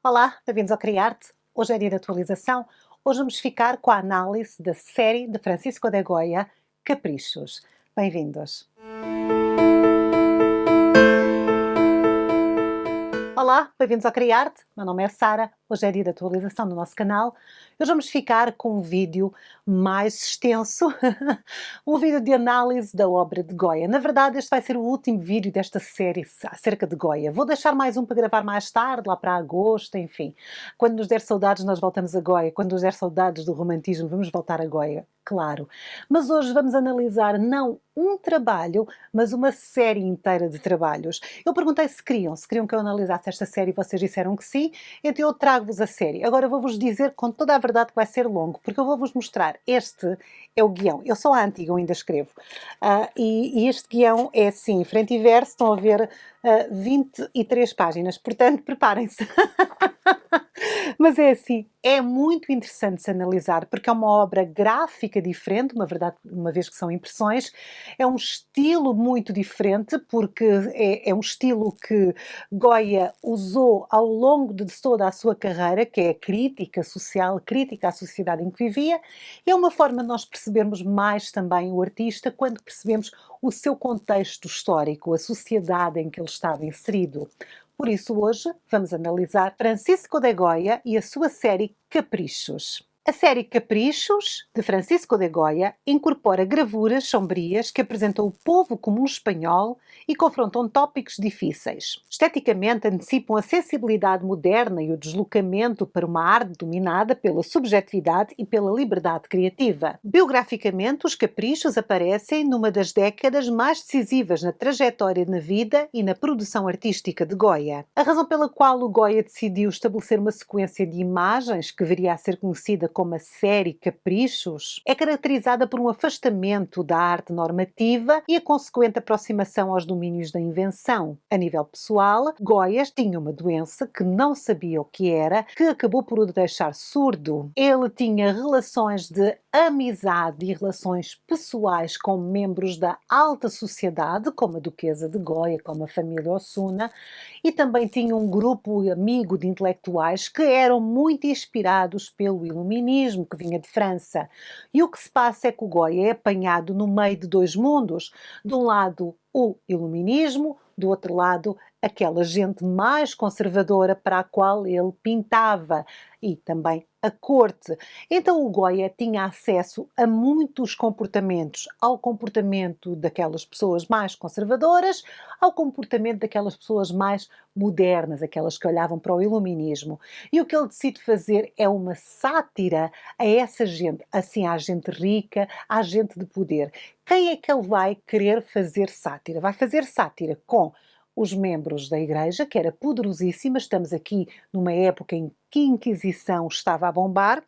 Olá, bem-vindos ao Criarte. Hoje é dia de atualização. Hoje vamos ficar com a análise da série de Francisco de Goya, Caprichos. Bem-vindos. Olá, bem-vindos ao Criarte. Meu nome é Sara. Hoje é dia de atualização do nosso canal. Hoje vamos ficar com um vídeo mais extenso, um vídeo de análise da obra de Goya. Na verdade, este vai ser o último vídeo desta série acerca de Goya. Vou deixar mais um para gravar mais tarde, lá para agosto, enfim. Quando nos der saudades, nós voltamos a Goya. Quando nos der saudades do romantismo, vamos voltar a Goya, claro. Mas hoje vamos analisar não um trabalho, mas uma série inteira de trabalhos. Eu perguntei se queriam que eu analisasse esta série e vocês disseram que sim, então eu trago-vos a série. Agora vou-vos dizer com toda a verdade que vai ser longo, porque eu vou-vos mostrar. Este é o guião. Eu sou a antiga, eu ainda escrevo. E este guião é assim, frente e verso, estão a ver 23 páginas, portanto preparem-se. Mas é assim, é muito interessante se analisar, porque é uma obra gráfica diferente, uma vez que são impressões, é um estilo muito diferente, porque é um estilo que Goya usou ao longo de toda a sua carreira, que é a crítica social, crítica à sociedade em que vivia, e é uma forma de nós percebermos mais também o artista quando percebemos o seu contexto histórico, a sociedade em que ele estava inserido. Por isso, hoje vamos analisar Francisco de Goya e a sua série Caprichos. A série Caprichos, de Francisco de Goya, incorpora gravuras sombrias que apresentam o povo comum espanhol e confrontam tópicos difíceis. Esteticamente, antecipam a sensibilidade moderna e o deslocamento para uma arte dominada pela subjetividade e pela liberdade criativa. Biograficamente, os Caprichos aparecem numa das décadas mais decisivas na trajetória na vida e na produção artística de Goya. A razão pela qual o Goya decidiu estabelecer uma sequência de imagens que viria a ser conhecida como a série Caprichos, é caracterizada por um afastamento da arte normativa e a consequente aproximação aos domínios da invenção. A nível pessoal, Goya tinha uma doença que não sabia o que era, que acabou por o deixar surdo. Ele tinha relações de amizade e relações pessoais com membros da alta sociedade, como a duquesa de Goya, como a família Osuna, e também tinha um grupo amigo de intelectuais que eram muito inspirados pelo iluminismo que vinha de França. E o que se passa é que o Goya é apanhado no meio de dois mundos. De um lado, o iluminismo, do outro lado, aquela gente mais conservadora para a qual ele pintava, e também a corte. Então o Goya tinha acesso a muitos comportamentos, ao comportamento daquelas pessoas mais conservadoras, ao comportamento daquelas pessoas mais modernas, aquelas que olhavam para o iluminismo. E o que ele decide fazer é uma sátira a essa gente, assim à gente rica, à gente de poder. Quem é que ele vai querer fazer sátira? Vai fazer sátira com os membros da Igreja, que era poderosíssima, estamos aqui numa época em que a Inquisição estava a bombar,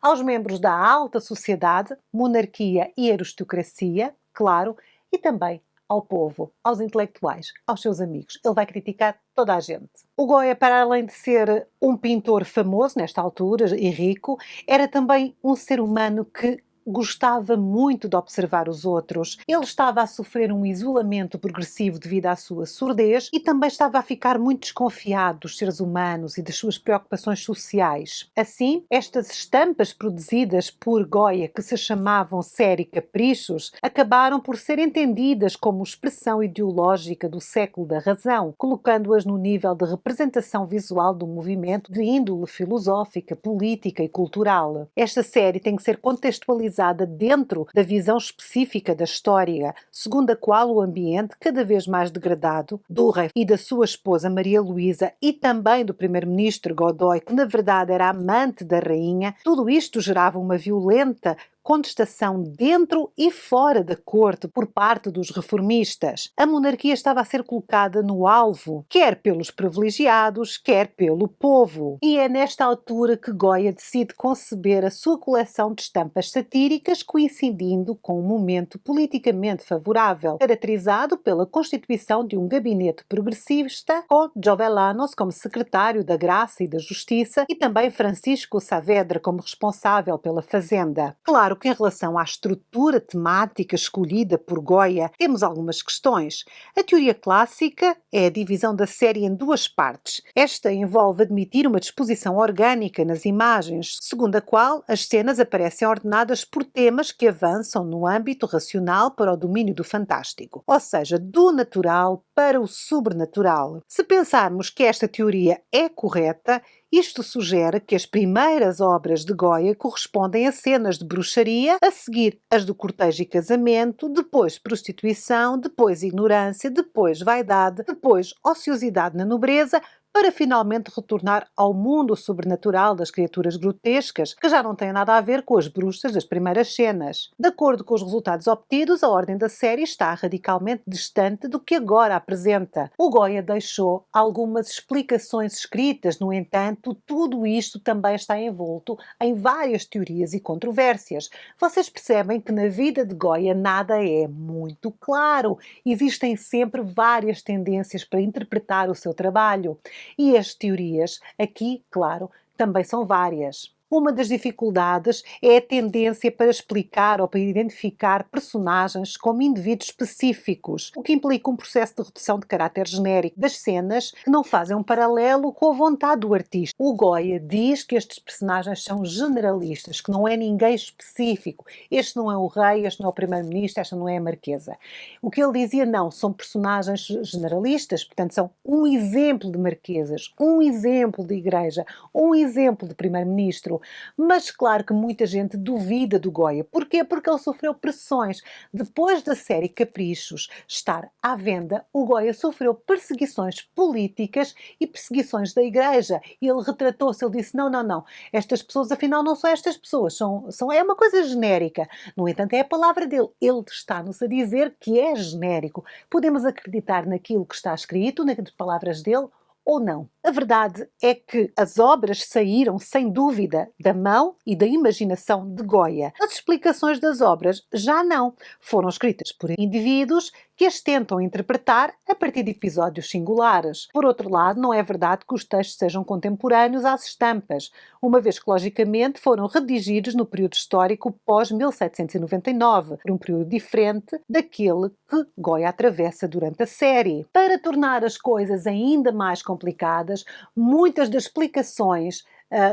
aos membros da alta sociedade, monarquia e aristocracia, claro, e também ao povo, aos intelectuais, aos seus amigos. Ele vai criticar toda a gente. O Goya, para além de ser um pintor famoso nesta altura e rico, era também um ser humano que gostava muito de observar os outros. Ele estava a sofrer um isolamento progressivo devido à sua surdez e também estava a ficar muito desconfiado dos seres humanos e das suas preocupações sociais. Assim, estas estampas produzidas por Goya, que se chamavam série Caprichos, acabaram por ser entendidas como expressão ideológica do século da razão, colocando-as no nível de representação visual do movimento de índole filosófica, política e cultural. Esta série tem que ser contextualizada dentro da visão específica da história, segundo a qual o ambiente, cada vez mais degradado, do rei e da sua esposa Maria Luísa e também do primeiro-ministro Godoy, que na verdade era amante da rainha, tudo isto gerava uma violenta contestação dentro e fora da corte por parte dos reformistas. A monarquia estava a ser colocada no alvo, quer pelos privilegiados, quer pelo povo. E é nesta altura que Goya decide conceber a sua coleção de estampas satíricas, coincidindo com um momento politicamente favorável, caracterizado pela constituição de um gabinete progressista, com Jovellanos como secretário da Graça e da Justiça e também Francisco Saavedra como responsável pela Fazenda. Claro, claro que em relação à estrutura temática escolhida por Goya, temos algumas questões. A teoria clássica é a divisão da série em duas partes. Esta envolve admitir uma disposição orgânica nas imagens, segundo a qual as cenas aparecem ordenadas por temas que avançam no âmbito racional para o domínio do fantástico, ou seja, do natural para o sobrenatural. Se pensarmos que esta teoria é correta, isto sugere que as primeiras obras de Goya correspondem a cenas de bruxaria, a seguir as do cortejo e casamento, depois prostituição, depois ignorância, depois vaidade, depois ociosidade na nobreza, para finalmente retornar ao mundo sobrenatural das criaturas grotescas, que já não têm nada a ver com as bruxas das primeiras cenas. De acordo com os resultados obtidos, a ordem da série está radicalmente distante do que agora apresenta. O Goya deixou algumas explicações escritas, no entanto, tudo isto também está envolto em várias teorias e controvérsias. Vocês percebem que na vida de Goya nada é muito claro. Existem sempre várias tendências para interpretar o seu trabalho. E as teorias, aqui, claro, também são várias. Uma das dificuldades é a tendência para explicar ou para identificar personagens como indivíduos específicos, o que implica um processo de redução de caráter genérico das cenas que não fazem um paralelo com a vontade do artista. O Goya diz que estes personagens são generalistas, que não é ninguém específico. Este não é o rei, este não é o primeiro-ministro, esta não é a marquesa. O que ele dizia, não, são personagens generalistas, portanto são um exemplo de marquesas, um exemplo de igreja, um exemplo de primeiro-ministro. Mas claro que muita gente duvida do Goya. Porquê? Porque ele sofreu pressões. Depois da série Caprichos estar à venda, o Goya sofreu perseguições políticas e perseguições da igreja. E ele retratou-se, ele disse, não, estas pessoas afinal não são estas pessoas, é uma coisa genérica. No entanto, é a palavra dele. Ele está-nos a dizer que é genérico. Podemos acreditar naquilo que está escrito, nas palavras dele, ou não. A verdade é que as obras saíram, sem dúvida, da mão e da imaginação de Goya. As explicações das obras já não. Foram escritas por indivíduos que as tentam interpretar a partir de episódios singulares. Por outro lado, não é verdade que os textos sejam contemporâneos às estampas, uma vez que, logicamente, foram redigidos no período histórico pós-1799, por um período diferente daquele que Goya atravessa durante a série. Para tornar as coisas ainda mais complicadas, muitas das explicações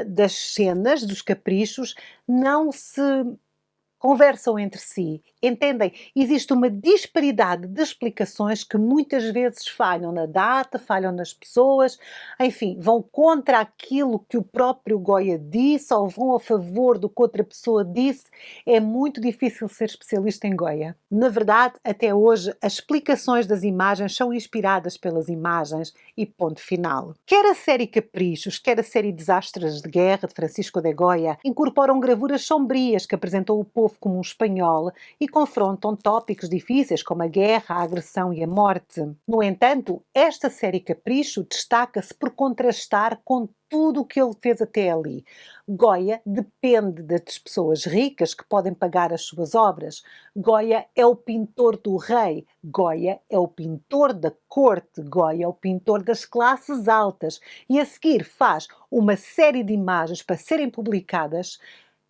das cenas, dos caprichos, não se conversam entre si, entendem? Existe uma disparidade de explicações que muitas vezes falham na data, falham nas pessoas, enfim, vão contra aquilo que o próprio Goya disse ou vão a favor do que outra pessoa disse. É muito difícil ser especialista em Goya. Na verdade, até hoje, as explicações das imagens são inspiradas pelas imagens e ponto final. Quer a série Caprichos, quer a série Desastres de Guerra, de Francisco de Goya, incorporam gravuras sombrias que apresentam o povo como um espanhol e confrontam tópicos difíceis como a guerra, a agressão e a morte. No entanto, esta série Capricho destaca-se por contrastar com tudo o que ele fez até ali. Goya depende das pessoas ricas que podem pagar as suas obras. Goya é o pintor do rei. Goya é o pintor da corte. Goya é o pintor das classes altas. E a seguir faz uma série de imagens para serem publicadas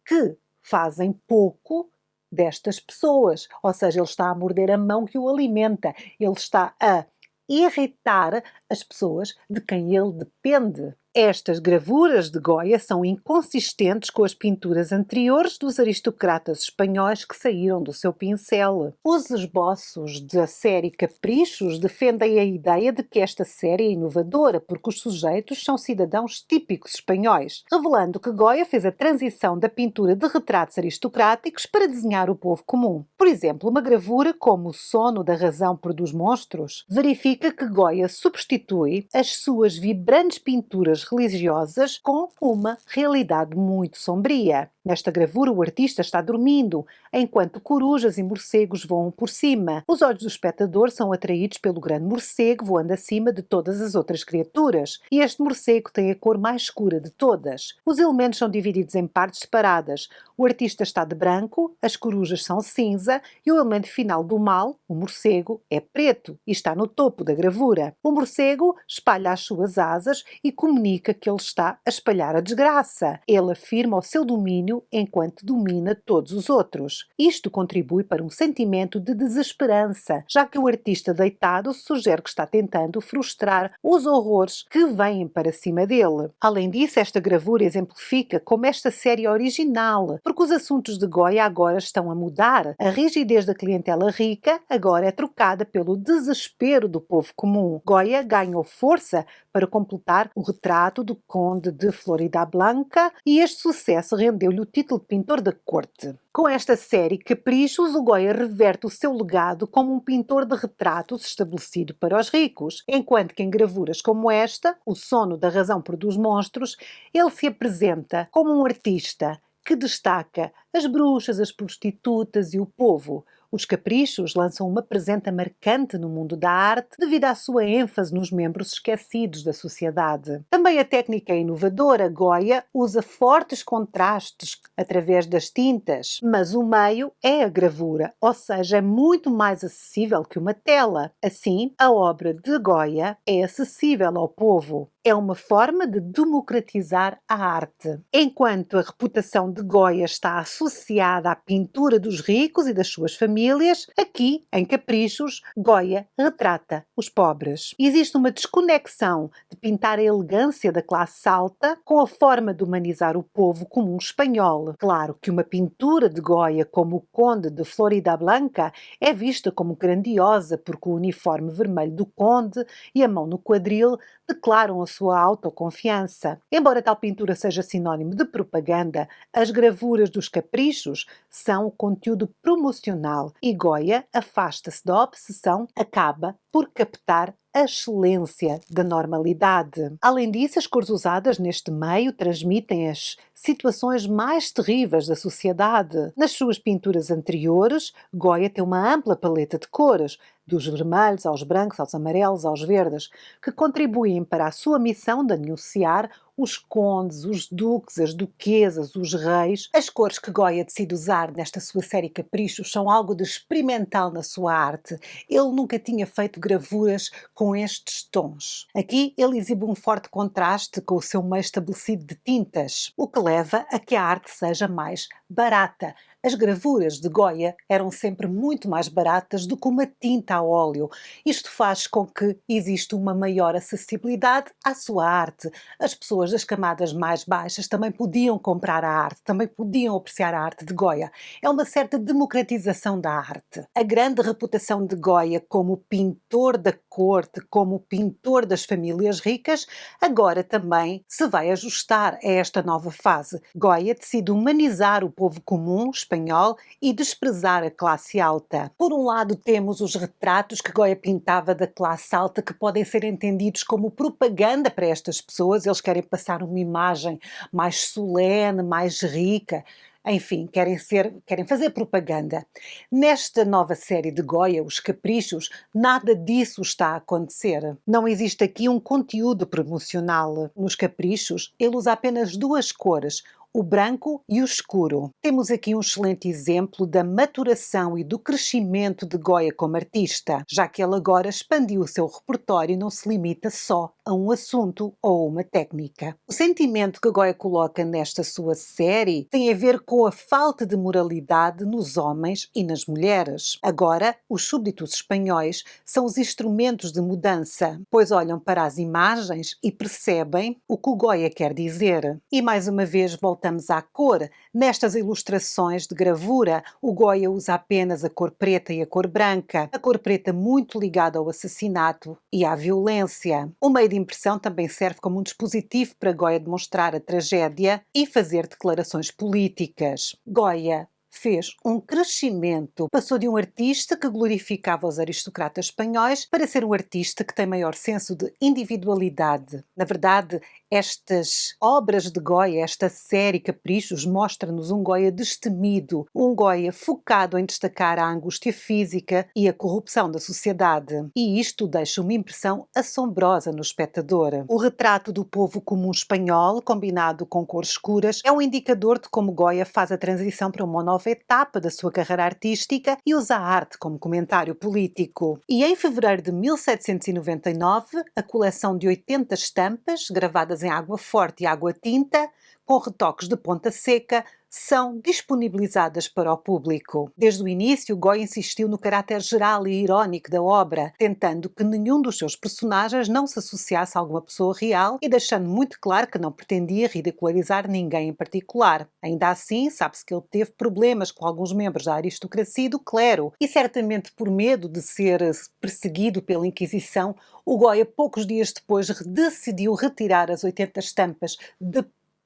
que fazem pouco destas pessoas. Ou seja, ele está a morder a mão que o alimenta. Ele está a irritar as pessoas de quem ele depende. Estas gravuras de Goya são inconsistentes com as pinturas anteriores dos aristocratas espanhóis que saíram do seu pincel. Os esboços da série Caprichos defendem a ideia de que esta série é inovadora porque os sujeitos são cidadãos típicos espanhóis, revelando que Goya fez a transição da pintura de retratos aristocráticos para desenhar o povo comum. Por exemplo, uma gravura como O Sono da Razão Produz Monstros verifica que Goya substitui as suas vibrantes pinturas religiosas com uma realidade muito sombria. Nesta gravura, o artista está dormindo, enquanto corujas e morcegos voam por cima. Os olhos do espectador são atraídos pelo grande morcego voando acima de todas as outras criaturas, e este morcego tem a cor mais escura de todas. Os elementos são divididos em partes separadas. O artista está de branco, as corujas são cinza e o elemento final do mal, o morcego, é preto e está no topo da gravura. O morcego espalha as suas asas e comunica que ele está a espalhar a desgraça. Ele afirma o seu domínio primeiro enquanto domina todos os outros. Isto contribui para um sentimento de desesperança, já que o artista deitado sugere que está tentando frustrar os horrores que vêm para cima dele. Além disso, esta gravura exemplifica como esta série é original, porque os assuntos de Goya agora estão a mudar. A rigidez da clientela rica agora é trocada pelo desespero do povo comum. Goya ganhou força para completar o retrato do Conde de Floridablanca e este sucesso rendeu-lhe o título de pintor da corte. Com esta série Caprichos, o Goya reverte o seu legado como um pintor de retratos estabelecido para os ricos, enquanto que em gravuras como esta, O Sono da Razão Produz Monstros, ele se apresenta como um artista que destaca as bruxas, as prostitutas e o povo. Os Caprichos lançam uma presença marcante no mundo da arte devido à sua ênfase nos membros esquecidos da sociedade. Também a técnica é inovadora. Goya usa fortes contrastes através das tintas, mas o meio é a gravura, ou seja, é muito mais acessível que uma tela. Assim, a obra de Goya é acessível ao povo. É uma forma de democratizar a arte. Enquanto a reputação de Goya está associada à pintura dos ricos e das suas famílias, aqui, em Caprichos, Goya retrata os pobres. Existe uma desconexão de pintar a elegância da classe alta com a forma de humanizar o povo comum espanhol. Claro que uma pintura de Goya como o Conde de Floridablanca é vista como grandiosa porque o uniforme vermelho do conde e a mão no quadril declaram a sua autoconfiança. Embora tal pintura seja sinónimo de propaganda, as gravuras dos Caprichos são o conteúdo promocional e Goya afasta-se da obsessão, acaba por captar a excelência da normalidade. Além disso, as cores usadas neste meio transmitem as situações mais terríveis da sociedade. Nas suas pinturas anteriores, Goya tem uma ampla paleta de cores, dos vermelhos aos brancos, aos amarelos, aos verdes, que contribuem para a sua missão de anunciar os condes, os duques, as duquesas, os reis. As cores que Goya decide usar nesta sua série Caprichos são algo de experimental na sua arte. Ele nunca tinha feito gravuras com estes tons. Aqui ele exibe um forte contraste com o seu meio estabelecido de tintas, o que leva a que a arte seja mais barata. As gravuras de Goya eram sempre muito mais baratas do que uma tinta a óleo. Isto faz com que exista uma maior acessibilidade à sua arte. As pessoas das camadas mais baixas também podiam comprar a arte, também podiam apreciar a arte de Goya. É uma certa democratização da arte. A grande reputação de Goya como pintor da corte, como pintor das famílias ricas, agora também se vai ajustar a esta nova fase. Goya decide humanizar o povo comum espanhol e desprezar a classe alta. Por um lado, temos os retratos que Goya pintava da classe alta que podem ser entendidos como propaganda para estas pessoas. Eles querem passar uma imagem mais solene, mais rica. Enfim, querem fazer propaganda. Nesta nova série de Goya, Os Caprichos, nada disso está a acontecer. Não existe aqui um conteúdo promocional. Nos Caprichos, ele usa apenas duas cores, o branco e o escuro. Temos aqui um excelente exemplo da maturação e do crescimento de Goya como artista, já que ele agora expandiu o seu repertório e não se limita só a um assunto ou uma técnica. O sentimento que Goya coloca nesta sua série tem a ver com a falta de moralidade nos homens e nas mulheres. Agora, os súbditos espanhóis são os instrumentos de mudança, pois olham para as imagens e percebem o que o Goya quer dizer. E mais uma vez voltamos à cor. Nestas ilustrações de gravura, o Goya usa apenas a cor preta e a cor branca. A cor preta muito ligada ao assassinato e à violência. O meio de impressão também serve como um dispositivo para Goya demonstrar a tragédia e fazer declarações políticas. Goya fez um crescimento. Passou de um artista que glorificava os aristocratas espanhóis para ser um artista que tem maior senso de individualidade. Na verdade, estas obras de Goya, esta série Caprichos, mostra-nos um Goya destemido, um Goya focado em destacar a angústia física e a corrupção da sociedade. E isto deixa uma impressão assombrosa no espectador. O retrato do povo comum espanhol, combinado com cores escuras, é um indicador de como Goya faz a transição para uma nova etapa da sua carreira artística e usa a arte como comentário político. E em fevereiro de 1799, a coleção de 80 estampas, gravadas em água forte e água tinta, com retoques de ponta seca, são disponibilizadas para o público. Desde o início, Goya insistiu no caráter geral e irónico da obra, tentando que nenhum dos seus personagens não se associasse a alguma pessoa real e deixando muito claro que não pretendia ridicularizar ninguém em particular. Ainda assim, sabe-se que ele teve problemas com alguns membros da aristocracia e do clero, e certamente por medo de ser perseguido pela Inquisição, o Goya, poucos dias depois, decidiu retirar as 80 estampas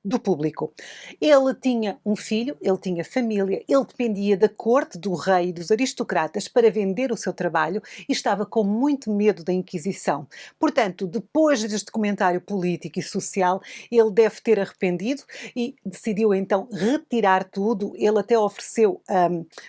do público. Ele tinha um filho, ele tinha família, ele dependia da corte, do rei e dos aristocratas para vender o seu trabalho e estava com muito medo da Inquisição. Portanto, depois deste comentário político e social, ele deve ter arrependido e decidiu então retirar tudo. Ele até ofereceu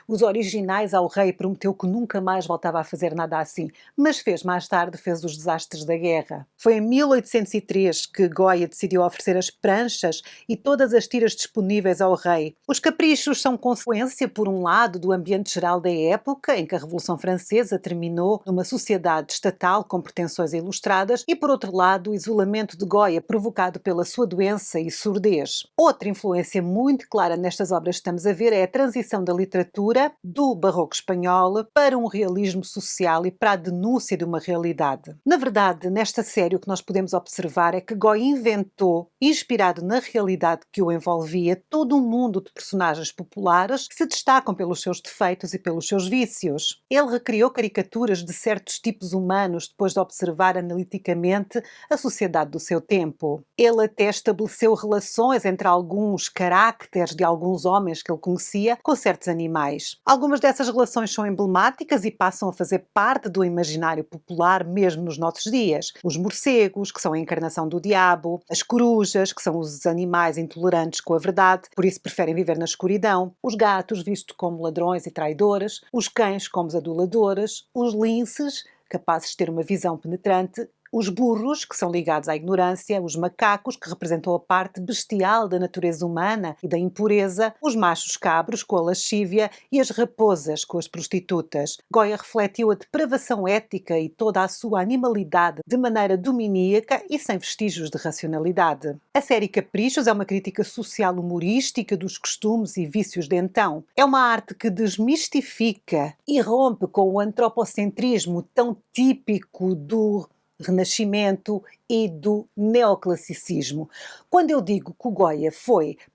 os originais ao rei, prometeu que nunca mais voltava a fazer nada assim, mas mais tarde fez os desastres da guerra. Foi em 1803 que Goya decidiu oferecer as pranchas e todas as tiras disponíveis ao rei. Os caprichos são consequência, por um lado, do ambiente geral da época, em que a Revolução Francesa terminou numa sociedade estatal com pretensões ilustradas, e por outro lado, o isolamento de Goya provocado pela sua doença e surdez. Outra influência muito clara nestas obras que estamos a ver é a transição da literatura do barroco espanhol para um realismo social e para a denúncia de uma realidade. Na verdade, nesta série o que nós podemos observar é que Goya inventou, inspirado na realidade que o envolvia, todo um mundo de personagens populares que se destacam pelos seus defeitos e pelos seus vícios. Ele recriou caricaturas de certos tipos humanos depois de observar analiticamente a sociedade do seu tempo. Ele até estabeleceu relações entre alguns caracteres de alguns homens que ele conhecia com certos animais. Algumas dessas relações são emblemáticas e passam a fazer parte do imaginário popular mesmo nos nossos dias. Os morcegos, que são a encarnação do diabo, as corujas, que são os animais intolerantes com a verdade, por isso preferem viver na escuridão, os gatos vistos como ladrões e traidores, os cães como os aduladores, os linces, capazes de ter uma visão penetrante, os burros, que são ligados à ignorância, os macacos, que representam a parte bestial da natureza humana e da impureza, os machos cabros, com a lascívia, e as raposas, com as prostitutas. Goya refletiu a depravação ética e toda a sua animalidade de maneira dominíaca e sem vestígios de racionalidade. A série Caprichos é uma crítica social humorística dos costumes e vícios de então. É uma arte que desmistifica e rompe com o antropocentrismo tão típico do Renascimento e do neoclassicismo. Quando eu digo que o Goya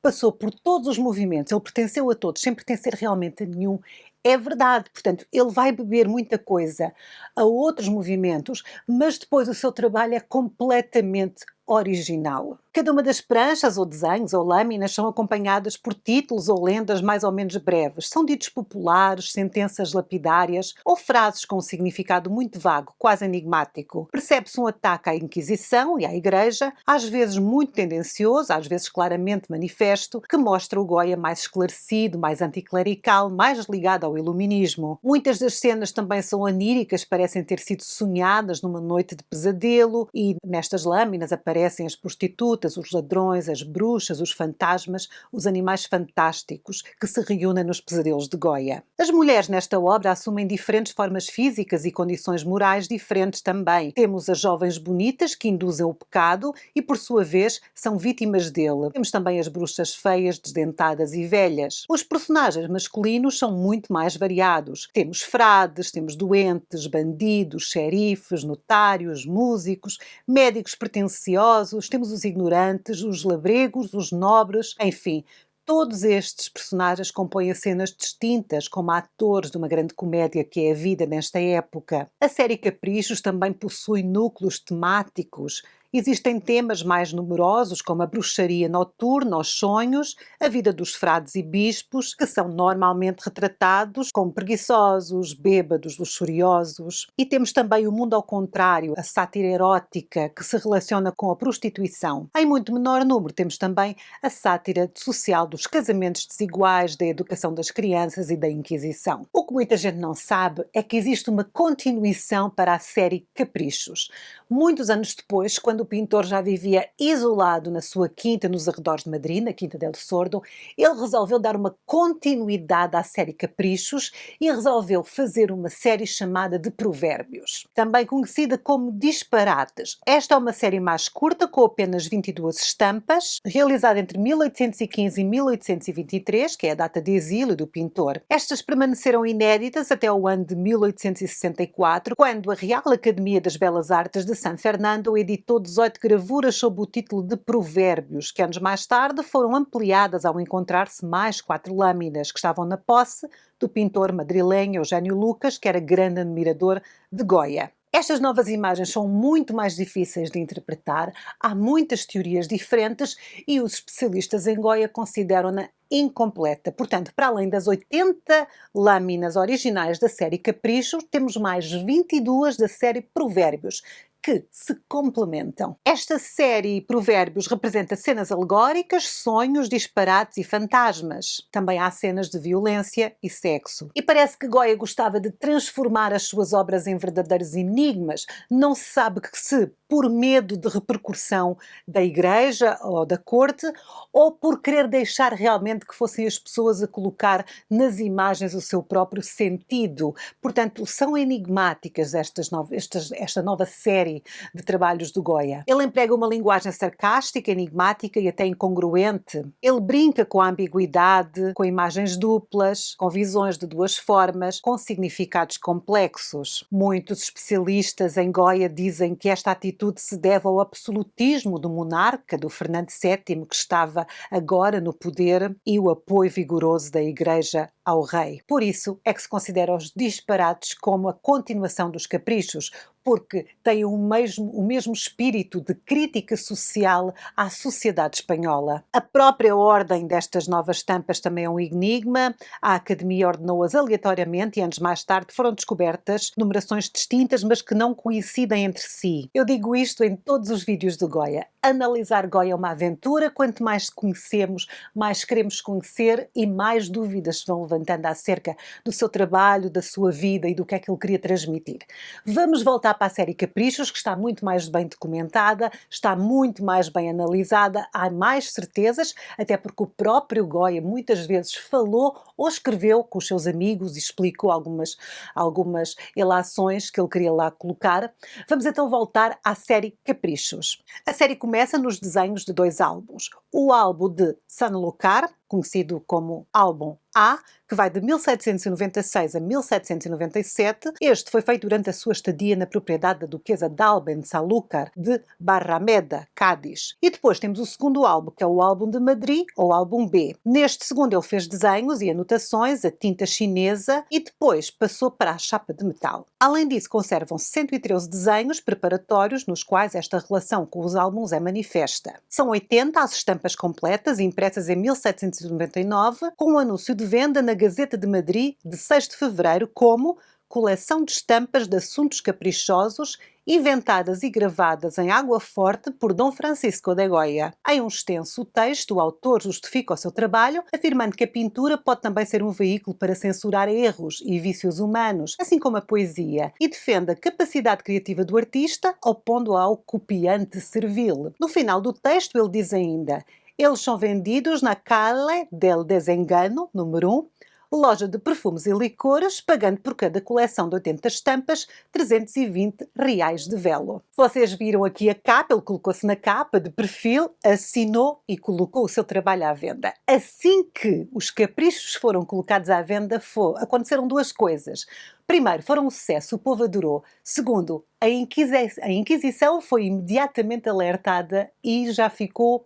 passou por todos os movimentos, ele pertenceu a todos, sem pertencer realmente a nenhum, é verdade. Portanto, ele vai beber muita coisa a outros movimentos, mas depois o seu trabalho é completamente original. Cada uma das pranchas ou desenhos ou lâminas são acompanhadas por títulos ou lendas mais ou menos breves. São ditos populares, sentenças lapidárias ou frases com um significado muito vago, quase enigmático. Percebe-se um ataque à Inquisição e à Igreja, às vezes muito tendencioso, às vezes claramente manifesto, que mostra o Goya mais esclarecido, mais anticlerical, mais ligado ao iluminismo. Muitas das cenas também são oníricas, parecem ter sido sonhadas numa noite de pesadelo, e nestas lâminas aparecem as prostitutas, os ladrões, as bruxas, os fantasmas, os animais fantásticos que se reúnem nos pesadelos de Goya. As mulheres nesta obra assumem diferentes formas físicas e condições morais diferentes também. Temos as jovens bonitas que induzem o pecado e, por sua vez, são vítimas dele. Temos também as bruxas feias, desdentadas e velhas. Os personagens masculinos são muito mais variados. Temos frades, temos doentes, bandidos, xerifes, notários, músicos, médicos pretensiosos, temos os ignorantes, os labregos, os nobres, enfim. Todos estes personagens compõem cenas distintas, como atores de uma grande comédia que é a vida nesta época. A série Caprichos também possui núcleos temáticos. Existem temas mais numerosos, como a bruxaria noturna, os sonhos, a vida dos frades e bispos, que são normalmente retratados como preguiçosos, bêbados, luxuriosos. E temos também o mundo ao contrário, a sátira erótica, que se relaciona com a prostituição. Em muito menor número temos também a sátira social dos casamentos desiguais, da educação das crianças e da Inquisição. O que muita gente não sabe é que existe uma continuação para a série Caprichos. Muitos anos depois, quando o pintor já vivia isolado na sua quinta nos arredores de Madrid, na Quinta del Sordo, ele resolveu dar uma continuidade à série Caprichos e resolveu fazer uma série chamada de Provérbios, também conhecida como Disparates. Esta é uma série mais curta, com apenas 22 estampas, realizada entre 1815 e 1823, que é a data de exílio do pintor. Estas permaneceram inéditas até o ano de 1864, quando a Real Academia das Belas Artes de San Fernando editou 18 gravuras sob o título de Provérbios, que anos mais tarde foram ampliadas ao encontrar-se mais 4 lâminas, que estavam na posse do pintor madrilenho Eugênio Lucas, que era grande admirador de Goya. Estas novas imagens são muito mais difíceis de interpretar, há muitas teorias diferentes e os especialistas em Goya consideram-na incompleta. Portanto, para além das 80 lâminas originais da série Caprichos, temos mais 22 da série Provérbios, que se complementam. Esta série Provérbios representa cenas alegóricas, sonhos, disparates e fantasmas. Também há cenas de violência e sexo. E parece que Goya gostava de transformar as suas obras em verdadeiros enigmas. Não se sabe se por medo de repercussão da igreja ou da corte, ou por querer deixar realmente que fossem as pessoas a colocar nas imagens o seu próprio sentido. Portanto, são enigmáticas esta nova série de trabalhos do Goya. Ele emprega uma linguagem sarcástica, enigmática e até incongruente. Ele brinca com a ambiguidade, com imagens duplas, com visões de duas formas, com significados complexos. Muitos especialistas em Goya dizem que esta atitude se deve ao absolutismo do monarca, do Fernando VII, que estava agora no poder, e o apoio vigoroso da Igreja ao rei. Por isso é que se considera os disparates como a continuação dos caprichos, porque têm o mesmo espírito de crítica social à sociedade espanhola. A própria ordem destas novas estampas também é um enigma. A Academia ordenou-as aleatoriamente e anos mais tarde foram descobertas numerações distintas, mas que não coincidem entre si. Eu digo isto em todos os vídeos do Goya. Analisar Goya é uma aventura. Quanto mais conhecemos, mais queremos conhecer e mais dúvidas se vão levantando acerca do seu trabalho, da sua vida e do que é que ele queria transmitir. Vamos voltar para a série Caprichos, que está muito mais bem documentada, está muito mais bem analisada, há mais certezas, até porque o próprio Goya muitas vezes falou ou escreveu com os seus amigos e explicou algumas ilações que ele queria lá colocar. Vamos então voltar à série Caprichos. A série começa nos desenhos de 2 álbuns. O álbum de Sanlúcar, conhecido como álbum A, que vai de 1796 a 1797. Este foi feito durante a sua estadia na propriedade da duquesa de Alben de Sanlúcar de Barrameda, Cádiz. E depois temos o segundo álbum, que é o álbum de Madrid, ou álbum B. Neste segundo ele fez desenhos e anotações, a tinta chinesa, e depois passou para a chapa de metal. Além disso, conservam 113 desenhos preparatórios nos quais esta relação com os álbuns é manifesta. São 80 as estampas completas, impressas em 1799, com um anúncio de venda na Gazeta de Madrid de 6 de fevereiro como coleção de estampas de assuntos caprichosos inventadas e gravadas em água forte por Dom Francisco de Goya. Em um extenso texto, o autor justifica o seu trabalho, afirmando que a pintura pode também ser um veículo para censurar erros e vícios humanos, assim como a poesia, e defende a capacidade criativa do artista, opondo-a ao copiante servil. No final do texto, ele diz ainda: eles são vendidos na Calle del Desengano, número 1, loja de perfumes e licores, pagando por cada coleção de 80 estampas 320 reais de velo. Vocês viram aqui a capa, ele colocou-se na capa de perfil, assinou e colocou o seu trabalho à venda. Assim que os caprichos foram colocados à venda, aconteceram 2 coisas. Primeiro, foram um sucesso, o povo adorou. Segundo, a Inquisição foi imediatamente alertada e já ficou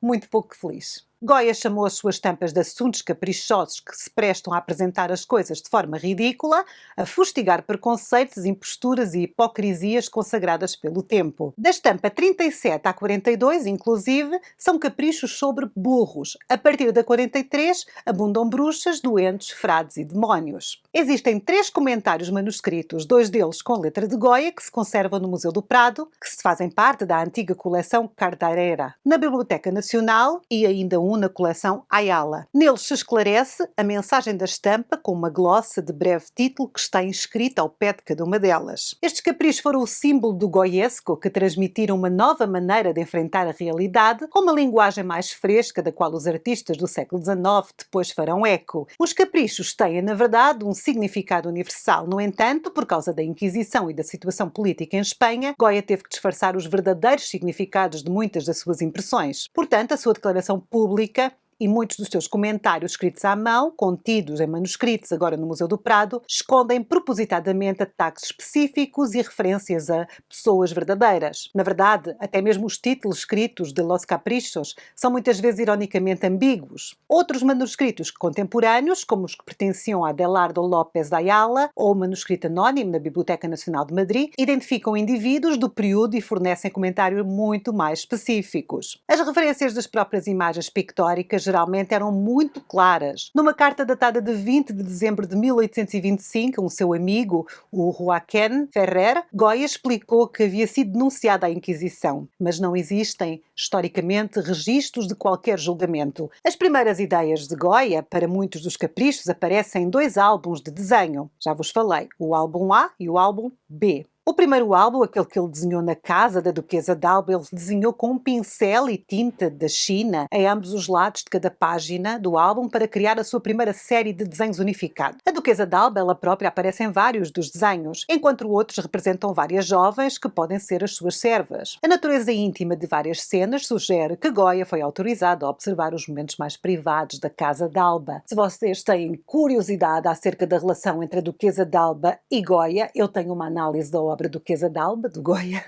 muito pouco feliz. Goya chamou as suas estampas de assuntos caprichosos que se prestam a apresentar as coisas de forma ridícula, a fustigar preconceitos, imposturas e hipocrisias consagradas pelo tempo. Da estampa 37 à 42, inclusive, são caprichos sobre burros. A partir da 43, abundam bruxas, doentes, frades e demónios. Existem 3 comentários manuscritos, 2 deles com letra de Goya, que se conservam no Museu do Prado, que fazem parte da antiga coleção Cardarera. Na Biblioteca Nacional, e ainda um 1 na coleção Ayala. Neles se esclarece a mensagem da estampa com uma glossa de breve título que está inscrita ao pé de cada uma delas. Estes caprichos foram o símbolo do goiesco, que transmitiram uma nova maneira de enfrentar a realidade com uma linguagem mais fresca da qual os artistas do século XIX depois farão eco. Os caprichos têm, na verdade, um significado universal. No entanto, por causa da Inquisição e da situação política em Espanha, Goya teve que disfarçar os verdadeiros significados de muitas das suas impressões. Portanto, a sua declaração pública e muitos dos seus comentários escritos à mão, contidos em manuscritos agora no Museu do Prado, escondem propositadamente ataques específicos e referências a pessoas verdadeiras. Na verdade, até mesmo os títulos escritos de Los Caprichos são muitas vezes ironicamente ambíguos. Outros manuscritos contemporâneos, como os que pertenciam a Adelardo López Ayala ou o manuscrito anónimo na Biblioteca Nacional de Madrid, identificam indivíduos do período e fornecem comentários muito mais específicos. As referências das próprias imagens pictóricas geralmente eram muito claras. Numa carta datada de 20 de dezembro de 1825, a um seu amigo, o Joaquim Ferrer, Goya explicou que havia sido denunciado à Inquisição, mas não existem, historicamente, registros de qualquer julgamento. As primeiras ideias de Goya para muitos dos caprichos aparecem em 2 álbuns de desenho. Já vos falei, o álbum A e o álbum B. O primeiro álbum, aquele que ele desenhou na casa da Duquesa d'Alba, ele desenhou com um pincel e tinta da China em ambos os lados de cada página do álbum para criar a sua primeira série de desenhos unificados. A Duquesa d'Alba, ela própria, aparece em vários dos desenhos, enquanto outros representam várias jovens que podem ser as suas servas. A natureza íntima de várias cenas sugere que Goya foi autorizado a observar os momentos mais privados da Casa d'Alba. Se vocês têm curiosidade acerca da relação entre a Duquesa d'Alba e Goya, eu tenho uma análise da obra Duquesa d'Alba, do Goya,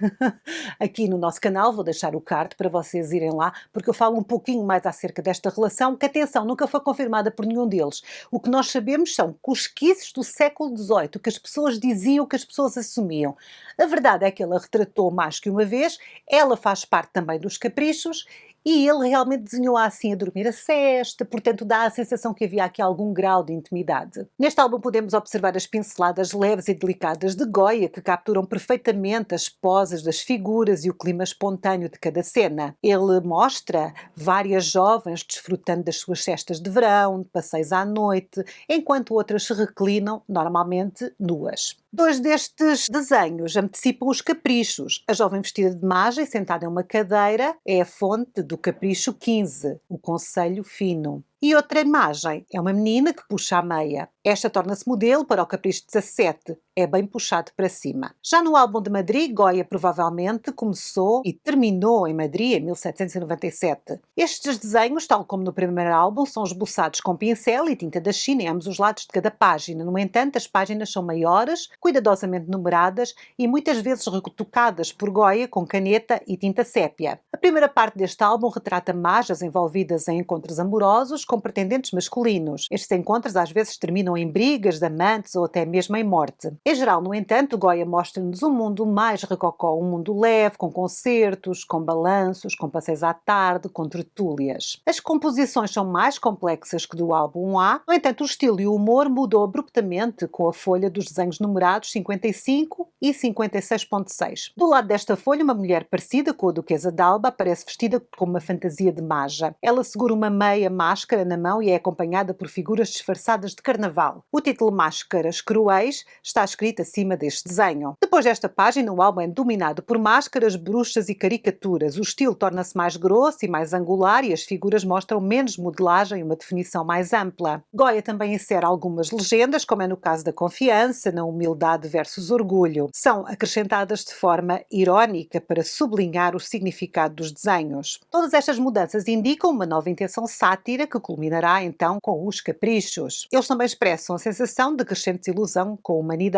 aqui no nosso canal. Vou deixar o card para vocês irem lá, porque eu falo um pouquinho mais acerca desta relação, que, atenção, nunca foi confirmada por nenhum deles. O que nós sabemos são cosquices do século XVIII, que as pessoas diziam, que as pessoas assumiam. A verdade é que ela retratou mais que uma vez, ela faz parte também dos caprichos, e ele realmente desenhou-a assim a dormir a sesta, portanto dá a sensação que havia aqui algum grau de intimidade. Neste álbum podemos observar as pinceladas leves e delicadas de Goya, que capturam perfeitamente as poses das figuras e o clima espontâneo de cada cena. Ele mostra várias jovens desfrutando das suas cestas de verão, de passeios à noite, enquanto outras se reclinam, normalmente nuas. 2 destes desenhos antecipam os caprichos. A jovem vestida de maja e sentada em uma cadeira é a fonte do capricho 15, o conselho fino. E outra imagem é uma menina que puxa a meia. Esta torna-se modelo para o capricho 17, é bem puxado para cima. Já no álbum de Madrid, Goya provavelmente começou e terminou em Madrid em 1797. Estes desenhos, tal como no primeiro álbum, são esboçados com pincel e tinta da China em ambos os lados de cada página. No entanto, as páginas são maiores, cuidadosamente numeradas e muitas vezes retocadas por Goya com caneta e tinta sépia. A primeira parte deste álbum retrata majas envolvidas em encontros amorosos com pretendentes masculinos. Estes encontros às vezes terminam em brigas de amantes ou até mesmo em morte. Em geral, no entanto, Goya mostra-nos um mundo mais rococó, um mundo leve, com concertos, com balanços, com passeios à tarde, com tertúlias. As composições são mais complexas que do álbum A, no entanto, o estilo e o humor mudou abruptamente com a folha dos desenhos numerados 55 e 56.6. Do lado desta folha, uma mulher parecida com a Duquesa d'Alba aparece vestida com uma fantasia de maja. Ela segura uma meia máscara na mão e é acompanhada por figuras disfarçadas de carnaval. O título Máscaras Cruéis está escrito acima deste desenho. Depois desta página, o álbum é dominado por máscaras, bruxas e caricaturas. O estilo torna-se mais grosso e mais angular e as figuras mostram menos modelagem e uma definição mais ampla. Goya também insere algumas legendas, como é no caso da confiança, na humildade versus orgulho. São acrescentadas de forma irónica para sublinhar o significado dos desenhos. Todas estas mudanças indicam uma nova intenção sátira que culminará então com os caprichos. Eles também expressam a sensação de crescente desilusão com a humanidade.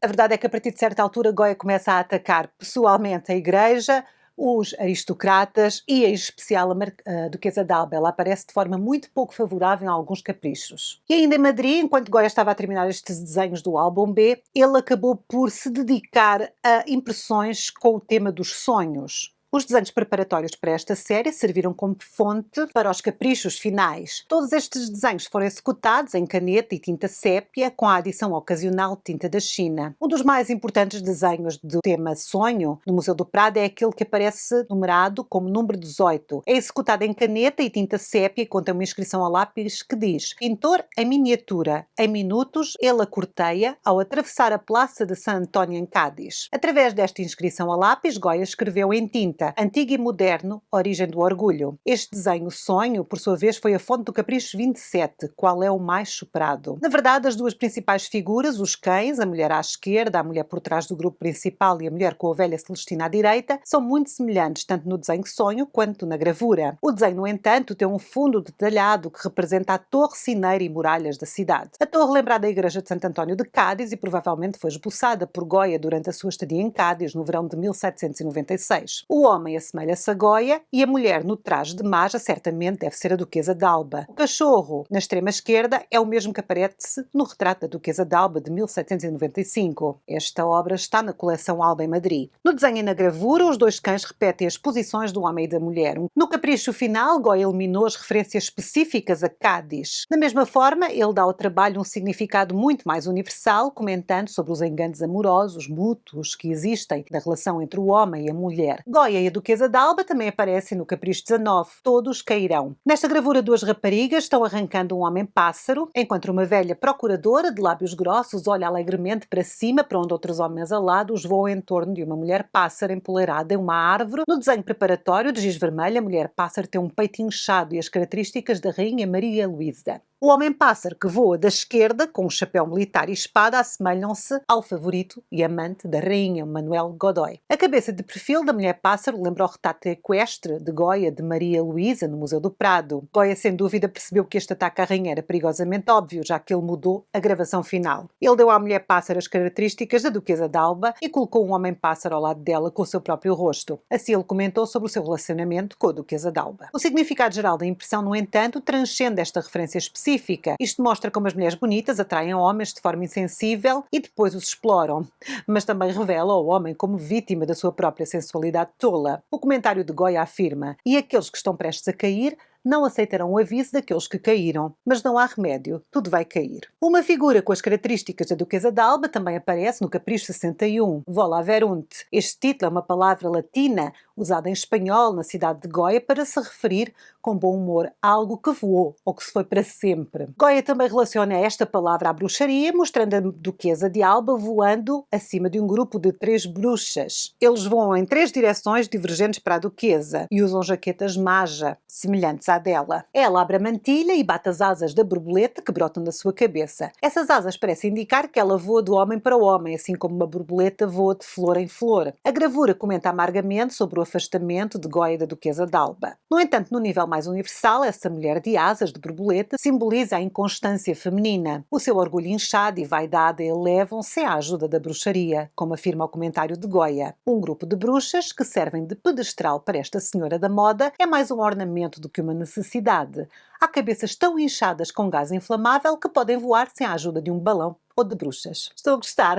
A verdade é que a partir de certa altura Goya começa a atacar pessoalmente a Igreja, os aristocratas e em especial a Duquesa d'Alba. Ela aparece de forma muito pouco favorável em alguns caprichos. E ainda em Madrid, enquanto Goya estava a terminar estes desenhos do álbum B, ele acabou por se dedicar a impressões com o tema dos sonhos. Os desenhos preparatórios para esta série serviram como fonte para os caprichos finais. Todos estes desenhos foram executados em caneta e tinta sépia, com a adição ocasional de tinta da China. Um dos mais importantes desenhos do tema Sonho no Museu do Prado é aquele que aparece numerado como número 18. É executado em caneta e tinta sépia e contém uma inscrição a lápis que diz: pintor em miniatura, em minutos ele a corteia ao atravessar a Praça de San António em Cádiz. Através desta inscrição a lápis, Goya escreveu em tinta: antigo e moderno, origem do orgulho. Este desenho Sonho, por sua vez, foi a fonte do Capricho 27, qual é o mais superado. Na verdade, as duas principais figuras, os cães, a mulher à esquerda, a mulher por trás do grupo principal e a mulher com a ovelha Celestina à direita, são muito semelhantes tanto no desenho Sonho quanto na gravura. O desenho, no entanto, tem um fundo detalhado que representa a torre cineira e muralhas da cidade. A torre lembra da igreja de Santo António de Cádiz e provavelmente foi esboçada por Goya durante a sua estadia em Cádiz no verão de 1796. O homem assemelha-se a Goya e a mulher no traje de maja certamente deve ser a Duquesa d'Alba. O cachorro, na extrema esquerda, é o mesmo que aparece no retrato da Duquesa d'Alba de 1795. Esta obra está na coleção Alba em Madrid. No desenho e na gravura, os dois cães repetem as posições do homem e da mulher. No capricho final, Goya eliminou as referências específicas a Cádiz. Da mesma forma, ele dá ao trabalho um significado muito mais universal, comentando sobre os enganos amorosos, mútuos, que existem na relação entre o homem e a mulher. Goya e a Duquesa d'Alba também aparecem no capricho 19. Todos cairão. Nesta gravura, duas raparigas estão arrancando um homem-pássaro, enquanto uma velha procuradora, de lábios grossos, olha alegremente para cima, para onde outros homens alados voam em torno de uma mulher-pássaro empoleirada em uma árvore. No desenho preparatório de giz vermelho, a mulher-pássaro tem um peito inchado e as características da rainha Maria Luísa. O homem-pássaro que voa da esquerda, com um chapéu militar e espada, assemelham-se ao favorito e amante da rainha, Manuel Godoy. A cabeça de perfil da mulher-pássaro lembra o retrato equestre de Goya de Maria Luísa no Museu do Prado. Goya, sem dúvida, percebeu que este ataque à rainha era perigosamente óbvio, já que ele mudou a gravação final. Ele deu à mulher-pássaro as características da Duquesa d'Alba e colocou um homem-pássaro ao lado dela com o seu próprio rosto. Assim ele comentou sobre o seu relacionamento com a Duquesa d'Alba. O significado geral da impressão, no entanto, transcende esta referência específica. Isto mostra como as mulheres bonitas atraem homens de forma insensível e depois os exploram, mas também revela o homem como vítima da sua própria sensualidade tola. O comentário de Goya afirma: e aqueles que estão prestes a cair não aceitarão o aviso daqueles que caíram, mas não há remédio, tudo vai cair. Uma figura com as características da Duquesa d'Alba também aparece no Capricho 61, Vola Verunt. Este título é uma palavra latina usada em espanhol na cidade de Goya para se referir com bom humor a algo que voou ou que se foi para sempre. Goya também relaciona esta palavra à bruxaria, mostrando a Duquesa de Alba voando acima de um grupo de 3 bruxas. Eles voam em 3 direções divergentes para a Duquesa e usam jaquetas maja, semelhantes à dela. Ela abre a mantilha e bate as asas da borboleta que brotam da sua cabeça. Essas asas parecem indicar que ela voa do homem para o homem, assim como uma borboleta voa de flor em flor. A gravura comenta amargamente sobre o afastamento de Goya da Duquesa d'Alba. No entanto, no nível mais universal, essa mulher de asas de borboleta simboliza a inconstância feminina. O seu orgulho inchado e vaidade a elevam-se à ajuda da bruxaria, como afirma o comentário de Goya. Um grupo de bruxas que servem de pedestral para esta senhora da moda é mais um ornamento do que uma necessidade. Há cabeças tão inchadas com gás inflamável que podem voar sem a ajuda de um balão ou de bruxas. Estou a gostar.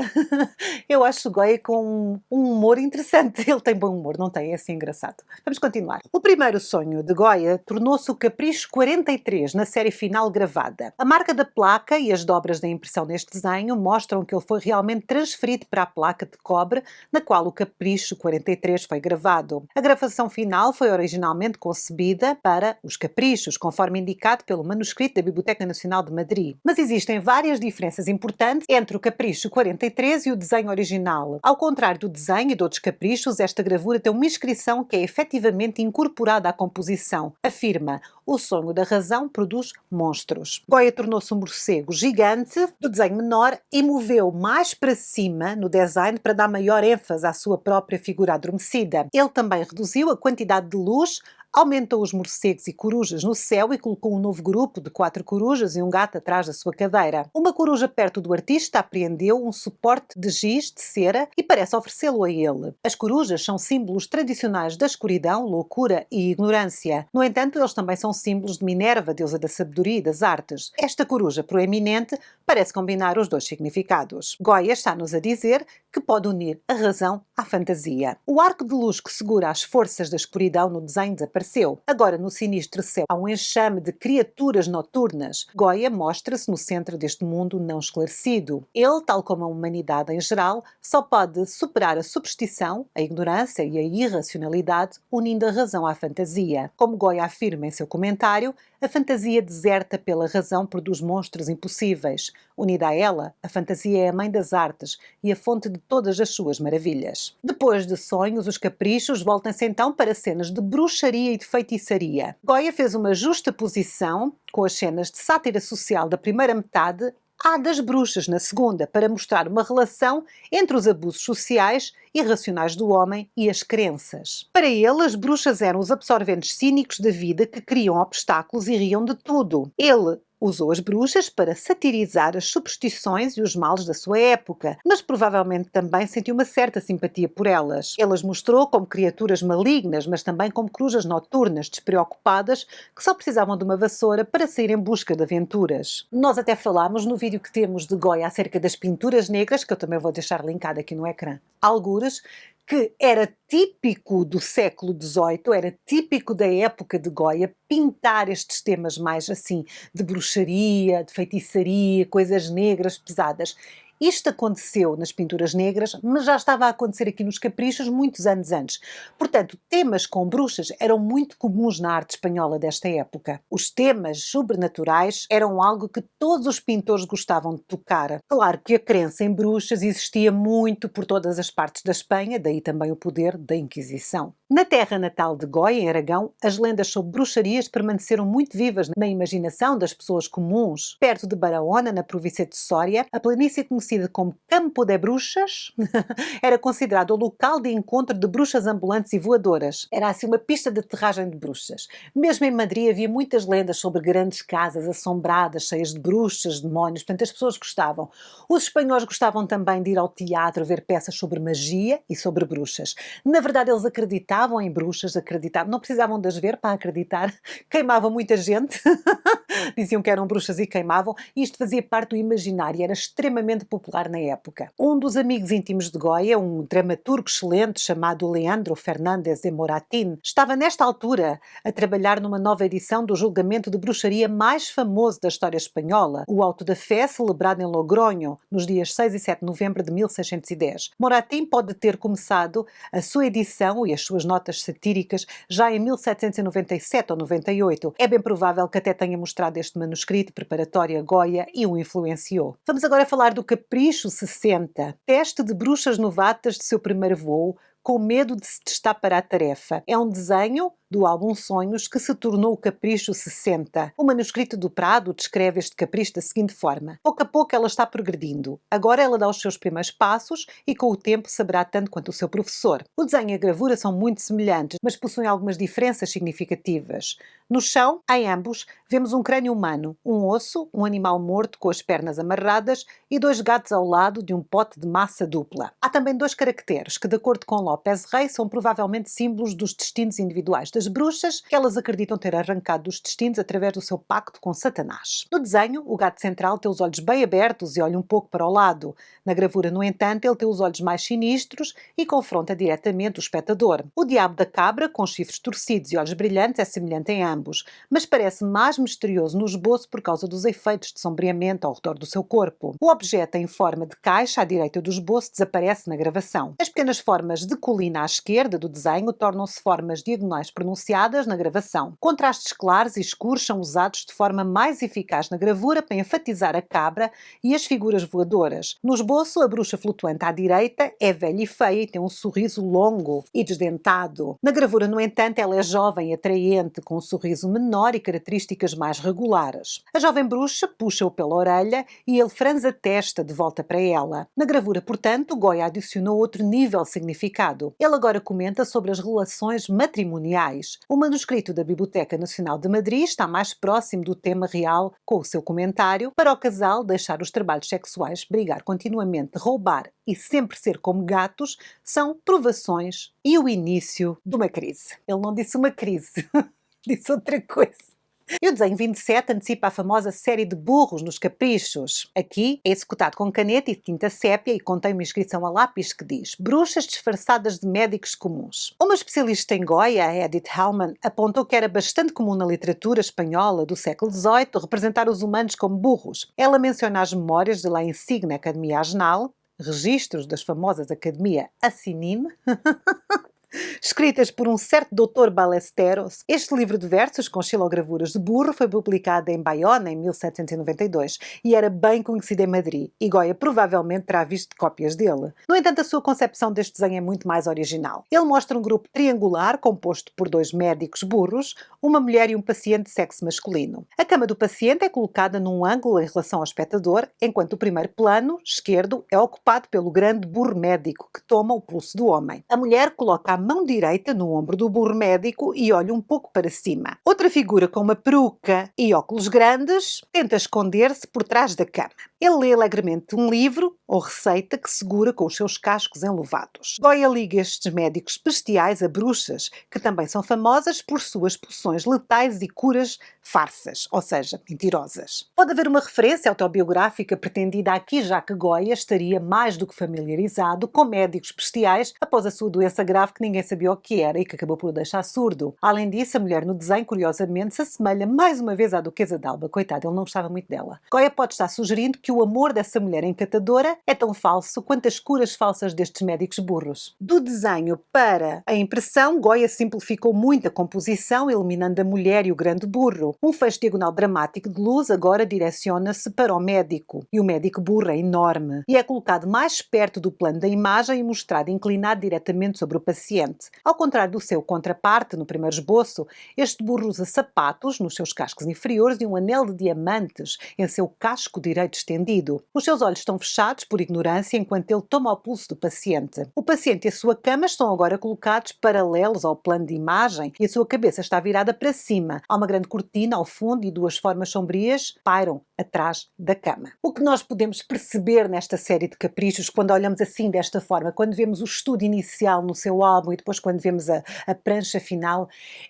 Eu acho Goya com um humor interessante. Ele tem bom humor, não tem? É assim engraçado. Vamos continuar. O primeiro sonho de Goya tornou-se o Capricho 43 na série final gravada. A marca da placa e as dobras da impressão neste desenho mostram que ele foi realmente transferido para a placa de cobre na qual o Capricho 43 foi gravado. A gravação final foi originalmente concebida para os caprichos, conforme indicado pelo manuscrito da Biblioteca Nacional de Madrid. Mas existem várias diferenças importantes entre o Capricho 43 e o desenho original. Ao contrário do desenho e de outros caprichos, esta gravura tem uma inscrição que é efetivamente incorporada à composição. Afirma: o sonho da razão produz monstros. Goya tornou-se um morcego gigante do desenho menor e moveu mais para cima no design para dar maior ênfase à sua própria figura adormecida. Ele também reduziu a quantidade de luz aumentou os morcegos e corujas no céu e colocou um novo grupo de 4 corujas e um gato atrás da sua cadeira. Uma coruja perto do artista apreendeu um suporte de giz de cera e parece oferecê-lo a ele. As corujas são símbolos tradicionais da escuridão, loucura e ignorância. No entanto, eles também são símbolos de Minerva, deusa da sabedoria e das artes. Esta coruja proeminente parece combinar os dois significados. Goya está-nos a dizer que pode unir a razão à fantasia. O arco de luz que segura as forças da escuridão no desenho desapareceu. Agora, no sinistro céu, há um enxame de criaturas noturnas. Goya mostra-se no centro deste mundo não esclarecido. Ele, tal como a humanidade em geral, só pode superar a superstição, a ignorância e a irracionalidade, unindo a razão à fantasia. Como Goya afirma em seu comentário, a fantasia deserta pela razão produz monstros impossíveis. Unida a ela, a fantasia é a mãe das artes e a fonte de todas as suas maravilhas. Depois de sonhos, os caprichos voltam-se então para cenas de bruxaria e de feitiçaria. Goya fez uma justa posição com as cenas de sátira social da primeira metade à das bruxas na segunda, para mostrar uma relação entre os abusos sociais e irracionais do homem e as crenças. Para ele, as bruxas eram os absorventes cínicos da vida que criam obstáculos e riam de tudo. Ele usou as bruxas para satirizar as superstições e os males da sua época, mas provavelmente também sentiu uma certa simpatia por elas. Ele as mostrou como criaturas malignas, mas também como corujas noturnas, despreocupadas, que só precisavam de uma vassoura para sair em busca de aventuras. Nós até falámos no vídeo que temos de Goya acerca das pinturas negras, que eu também vou deixar linkado aqui no ecrã, algures, que era típico do século XVIII, era típico da época de Goya, pintar estes temas mais assim, de bruxaria, de feitiçaria, coisas negras pesadas. Isto aconteceu nas pinturas negras, mas já estava a acontecer aqui nos caprichos muitos anos antes. Portanto, temas com bruxas eram muito comuns na arte espanhola desta época. Os temas sobrenaturais eram algo que todos os pintores gostavam de tocar. Claro que a crença em bruxas existia muito por todas as partes da Espanha, daí também o poder da Inquisição. Na terra natal de Goya, em Aragão, as lendas sobre bruxarias permaneceram muito vivas na imaginação das pessoas comuns. Perto de Barahona, na província de Soria, a planície conhecida como Campo de Bruxas era considerado o local de encontro de bruxas ambulantes e voadoras. Era assim uma pista de aterragem de bruxas. Mesmo em Madrid havia muitas lendas sobre grandes casas assombradas, cheias de bruxas, demónios, portanto as pessoas gostavam. Os espanhóis gostavam também de ir ao teatro ver peças sobre magia e sobre bruxas. Na verdade, eles acreditavam em bruxas, acreditavam, não precisavam de as ver para acreditar, queimavam muita gente, diziam que eram bruxas e queimavam, e isto fazia parte do imaginário, era extremamente popular na época. Um dos amigos íntimos de Goya, um dramaturgo excelente chamado Leandro Fernández de Moratín, estava nesta altura a trabalhar numa nova edição do julgamento de bruxaria mais famoso da história espanhola, o Auto da Fé, celebrado em Logronho, nos dias 6 e 7 de novembro de 1610. Moratín pode ter começado a sua edição e as suas notas satíricas já em 1797 ou 98. É bem provável que até tenha mostrado este manuscrito preparatório a Goya e o influenciou. Vamos agora falar do Capricho 60, teste de bruxas novatas de seu primeiro voo, com medo de se testar para a tarefa. É um desenho do álbum Sonhos que se tornou o Capricho 60. O manuscrito do Prado descreve este capricho da seguinte forma: pouco a pouco ela está progredindo. Agora ela dá os seus primeiros passos e com o tempo saberá tanto quanto o seu professor. O desenho e a gravura são muito semelhantes, mas possuem algumas diferenças significativas. No chão, em ambos, vemos um crânio humano, um osso, um animal morto com as pernas amarradas e 2 gatos ao lado de um pote de massa dupla. Há também 2 caracteres que, de acordo com López Rey, são provavelmente símbolos dos destinos individuais das bruxas, que elas acreditam ter arrancado dos destinos através do seu pacto com Satanás. No desenho, o gato central tem os olhos bem abertos e olha um pouco para o lado. Na gravura, no entanto, ele tem os olhos mais sinistros e confronta diretamente o espectador. O diabo da cabra, com chifres torcidos e olhos brilhantes, é semelhante em ambos, mas parece mais misterioso no esboço por causa dos efeitos de sombreamento ao redor do seu corpo. O objeto em forma de caixa à direita do esboço desaparece na gravação. As pequenas formas de colina à esquerda do desenho tornam-se formas diagonais pronunciadas na gravação. Contrastes claros e escuros são usados de forma mais eficaz na gravura para enfatizar a cabra e as figuras voadoras. No esboço, a bruxa flutuante à direita é velha e feia e tem um sorriso longo e desdentado. Na gravura, no entanto, ela é jovem e atraente, com um sorriso menor e características mais regulares. A jovem bruxa puxa-o pela orelha e ele franze a testa de volta para ela. Na gravura, portanto, Goya adicionou outro nível de significado. Ele agora comenta sobre as relações matrimoniais. sexuais. O manuscrito da Biblioteca Nacional de Madrid está mais próximo do tema real com o seu comentário: para o casal deixar os trabalhos sexuais, brigar continuamente, roubar e sempre ser como gatos são provações e o início de uma crise. Ele não disse uma crise, disse outra coisa. E o desenho 27 antecipa a famosa série de burros nos caprichos. Aqui é executado com caneta e tinta sépia e contém uma inscrição a lápis que diz: bruxas disfarçadas de médicos comuns. Uma especialista em Goya, Edith Hellman, apontou que era bastante comum na literatura espanhola do século XVIII representar os humanos como burros. Ela menciona as memórias de La Insigne Academia Agenal, registros das famosas Academia Assinine, escritas por um certo Dr. Ballesteros. Este livro de versos com xilogravuras de burro foi publicado em Baiona em 1792 e era bem conhecido em Madrid, e Goya provavelmente terá visto cópias dele. No entanto, a sua concepção deste desenho é muito mais original. Ele mostra um grupo triangular composto por dois médicos burros, uma mulher e um paciente de sexo masculino. A cama do paciente é colocada num ângulo em relação ao espectador, enquanto o primeiro plano, esquerdo, é ocupado pelo grande burro médico que toma o pulso do homem. A mulher coloca a mão direita no ombro do burro médico e olha um pouco para cima. Outra figura com uma peruca e óculos grandes tenta esconder-se por trás da cama. Ele lê alegremente um livro ou receita que segura com os seus cascos enluvados. Goya liga estes médicos bestiais a bruxas, que também são famosas por suas poções letais e curas farsas, ou seja, mentirosas. Pode haver uma referência autobiográfica pretendida aqui, já que Goya estaria mais do que familiarizado com médicos bestiais após a sua doença grave que ninguém sabia o que era e que acabou por o deixar surdo. Além disso, a mulher no desenho, curiosamente, se assemelha mais uma vez à Duquesa de Alba. Coitada, ele não gostava muito dela. Goya pode estar sugerindo que o amor dessa mulher encantadora é tão falso quanto as curas falsas destes médicos burros. Do desenho para a impressão, Goya simplificou muito a composição, eliminando a mulher e o grande burro. Um fecho diagonal dramático de luz agora direciona-se para o médico, e o médico burro é enorme, e é colocado mais perto do plano da imagem e mostrado inclinado diretamente sobre o paciente. Ao contrário do seu contraparte, no primeiro esboço, este burro usa sapatos nos seus cascos inferiores e um anel de diamantes em seu casco direito estendido. Os seus olhos estão fechados por ignorância enquanto ele toma o pulso do paciente. O paciente e a sua cama estão agora colocados paralelos ao plano de imagem e a sua cabeça está virada para cima. Há uma grande cortina ao fundo e duas formas sombrias pairam atrás da cama. O que nós podemos perceber nesta série de caprichos, quando olhamos assim desta forma, quando vemos o estudo inicial no seu álbum e depois quando vemos a prancha final,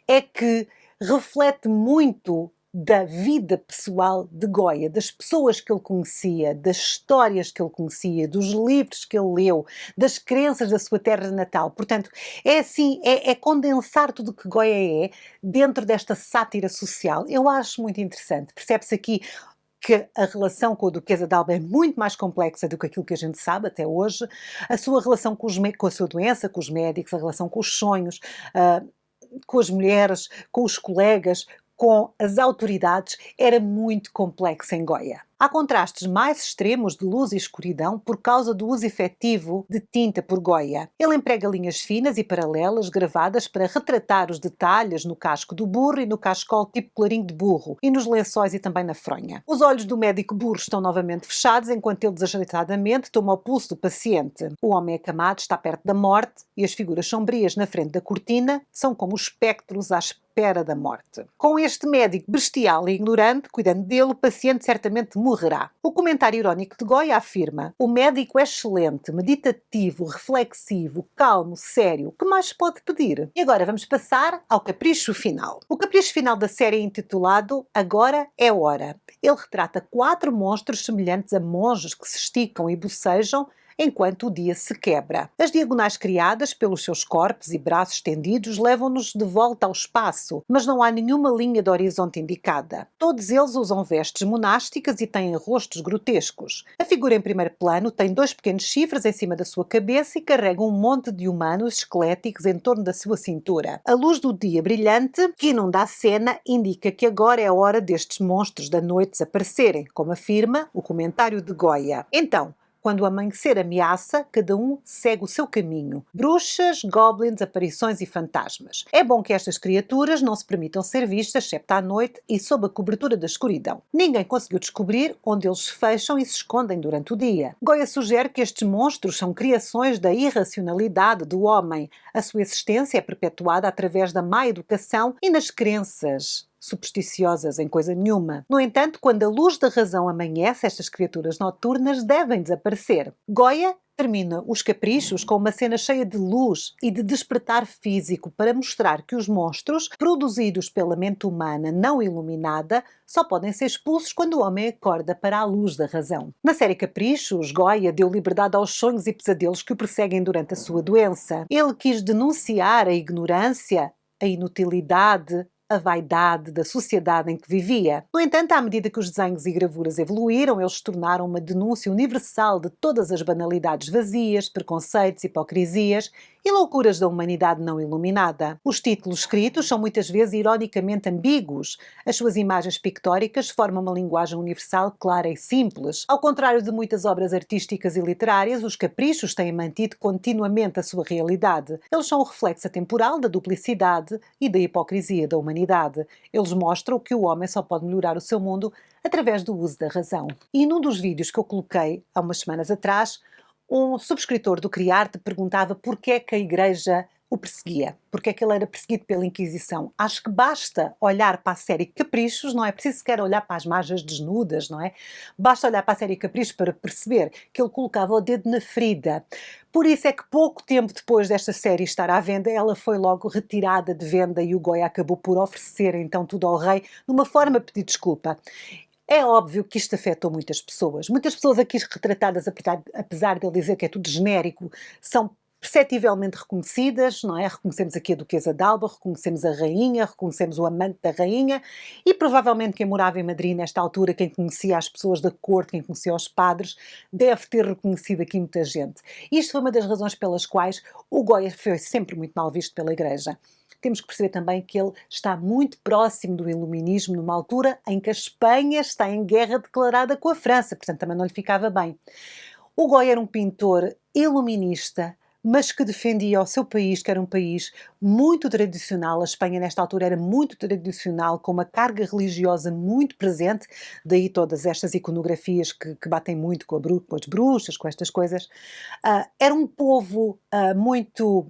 é que reflete muito da vida pessoal de Goya, das pessoas que ele conhecia, das histórias que ele conhecia, dos livros que ele leu, das crenças da sua terra natal. Portanto, é assim, é condensar tudo o que Goya é dentro desta sátira social. Eu acho muito interessante. Percebe-se aqui que a relação com a Duquesa de Alba é muito mais complexa do que aquilo que a gente sabe até hoje. A sua relação com a sua doença, com os médicos, a relação com os sonhos, com as mulheres, com os colegas, com as autoridades, era muito complexa em Goya. Há contrastes mais extremos de luz e escuridão por causa do uso efetivo de tinta por Goya. Ele emprega linhas finas e paralelas gravadas para retratar os detalhes no casco do burro e no cascol tipo clarinho de burro, e nos lençóis e também na fronha. Os olhos do médico burro estão novamente fechados enquanto ele desajeitadamente toma o pulso do paciente. O homem acamado está perto da morte e as figuras sombrias na frente da cortina são como os espectros à espera da morte. Com este médico bestial e ignorante cuidando dele, o paciente certamente morrerá. O comentário irónico de Goya afirma: o médico é excelente, meditativo, reflexivo, calmo, sério. O que mais se pode pedir? E agora vamos passar ao capricho final. O capricho final da série é intitulado Agora é Hora. Ele retrata 4 monstros semelhantes a monges que se esticam e bocejam enquanto o dia se quebra. As diagonais criadas pelos seus corpos e braços estendidos levam-nos de volta ao espaço, mas não há nenhuma linha de horizonte indicada. Todos eles usam vestes monásticas e têm rostos grotescos. A figura em primeiro plano tem 2 pequenos chifres em cima da sua cabeça e carrega um monte de humanos esqueléticos em torno da sua cintura. A luz do dia brilhante, que inunda a cena, indica que agora é a hora destes monstros da noite desaparecerem, como afirma o comentário de Goya. Então, Quando o amanhecer ameaça, cada um segue o seu caminho. Bruxas, goblins, aparições e fantasmas. É bom que estas criaturas não se permitam ser vistas, excepto à noite e sob a cobertura da escuridão. Ninguém conseguiu descobrir onde eles se fecham e se escondem durante o dia. Goya sugere que estes monstros são criações da irracionalidade do homem. A sua existência é perpetuada através da má educação e nas crenças supersticiosas em coisa nenhuma. No entanto, quando a luz da razão amanhece, estas criaturas noturnas devem desaparecer. Goya termina Os Caprichos com uma cena cheia de luz e de despertar físico para mostrar que os monstros, produzidos pela mente humana não iluminada, só podem ser expulsos quando o homem acorda para a luz da razão. Na série Caprichos, Goya deu liberdade aos sonhos e pesadelos que o perseguem durante a sua doença. Ele quis denunciar a ignorância, a inutilidade, a vaidade da sociedade em que vivia. No entanto, à medida que os desenhos e gravuras evoluíram, eles se tornaram uma denúncia universal de todas as banalidades vazias, preconceitos, hipocrisias e loucuras da humanidade não iluminada. Os títulos escritos são muitas vezes ironicamente ambíguos. As suas imagens pictóricas formam uma linguagem universal clara e simples. Ao contrário de muitas obras artísticas e literárias, os caprichos têm mantido continuamente a sua realidade. Eles são o reflexo atemporal da duplicidade e da hipocrisia da humanidade. Eles mostram que o homem só pode melhorar o seu mundo através do uso da razão. E num dos vídeos que eu coloquei há umas semanas atrás, um subscritor do Criarte perguntava porquê é que a Igreja o perseguia, porque é que ele era perseguido pela Inquisição. Acho que basta olhar para a série Caprichos, não é preciso sequer olhar para as majas desnudas, não é? Basta olhar para a série Caprichos para perceber que ele colocava o dedo na ferida. Por isso é que pouco tempo depois desta série estar à venda, ela foi logo retirada de venda e o Goya acabou por oferecer então tudo ao rei, numa forma de pedir desculpa. É óbvio que isto afetou muitas pessoas. Muitas pessoas aqui retratadas, apesar de ele dizer que é tudo genérico, são perceptivelmente reconhecidas, não é? Reconhecemos aqui a Duquesa de Alba, reconhecemos a Rainha, reconhecemos o amante da Rainha e provavelmente quem morava em Madrid nesta altura, quem conhecia as pessoas da corte, quem conhecia os padres, deve ter reconhecido aqui muita gente. Isto foi uma das razões pelas quais o Goya foi sempre muito mal visto pela Igreja. Temos que perceber também que ele está muito próximo do iluminismo numa altura em que a Espanha está em guerra declarada com a França, portanto também não lhe ficava bem. O Goya era um pintor iluminista, mas que defendia o seu país, que era um país muito tradicional. A Espanha nesta altura era muito tradicional, com uma carga religiosa muito presente, daí todas estas iconografias que batem muito com as bruxas, com estas coisas. Era um povo muito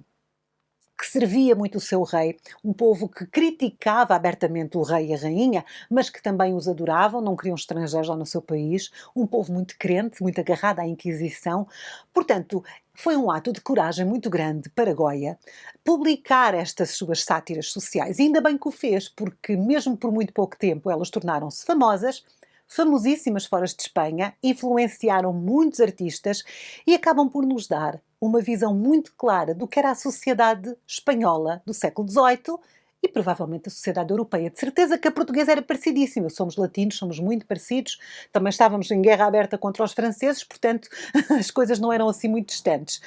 que servia muito o seu rei, um povo que criticava abertamente o rei e a rainha, mas que também os adoravam, não queriam estrangeiros lá no seu país, um povo muito crente, muito agarrado à Inquisição. Portanto, foi um ato de coragem muito grande para Goya publicar estas suas sátiras sociais. E ainda bem que o fez, porque mesmo por muito pouco tempo elas tornaram-se famosas, famosíssimas fora de Espanha, influenciaram muitos artistas e acabam por nos dar uma visão muito clara do que era a sociedade espanhola do século XVIII e provavelmente a sociedade europeia. De certeza que a portuguesa era parecidíssima. Somos latinos, somos muito parecidos. Também estávamos em guerra aberta contra os franceses, portanto as coisas não eram assim muito distantes.